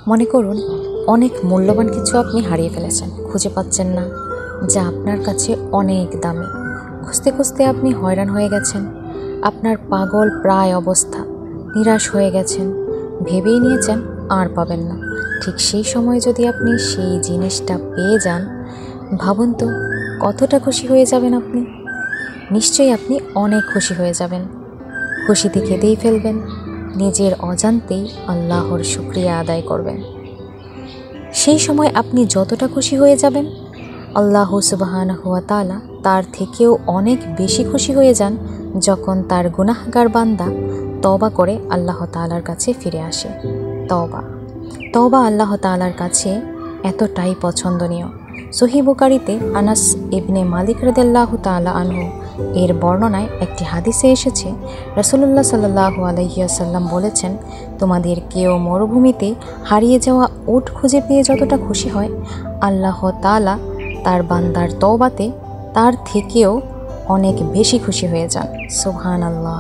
মনে করুন অনেক মূল্যবান কিছু আপনি হারিয়ে ফেলেছেন, খুঁজে পাচ্ছেন না, যা আপনার কাছে অনেক দামি। খুঁজতে খুঁজতে আপনি হয়রান হয়ে গেছেন, আপনার পাগল প্রায় অবস্থা, নিরাশ হয়ে গেছেন, ভেবেই নিয়েছেন আর পাবেন না। ঠিক সেই সময় যদি আপনি সেই জিনিসটা পেয়ে যান, ভাবুন তো কতটা খুশি হয়ে যাবেন আপনি। নিশ্চয়ই আপনি অনেক খুশি হয়ে যাবেন, খুশিতে কেঁদেই ফেলবেন, নিজের অজান্তেই আল্লাহর শুকরিয়া আদায় করবেন। সেই সময় আপনি যতটা খুশি হয়ে যাবেন, আল্লাহ সুবহানাহু ওয়া তাআলা তার থেকেও অনেক বেশি খুশি হয়ে যান যখন তার গুনাহগার বান্দা তওবা করে আল্লাহ তাআলার কাছে ফিরে আসে। তওবা আল্লাহ তাআলার কাছে এতটাই পছন্দনীয়। সহিহ বুখারীতে আনাস ইবনে মালিক রাদিয়াল্লাহু তাআলা আনহু এর বর্ণনায় একটি হাদিসে এসেছে, রাসূলুল্লাহ সাল্লাল্লাহু আলাইহি ওয়াসাল্লাম বলেছেন, তোমাদের কেউ মরুভূমিতে হারিয়ে যাওয়া উট খুঁজে পেয়ে যতটা খুশি হয়, আল্লাহ তাআলা তার বান্দার তওবাতে তার থেকেও অনেক বেশি খুশি হয়ে যান। সুবহানাল্লাহ।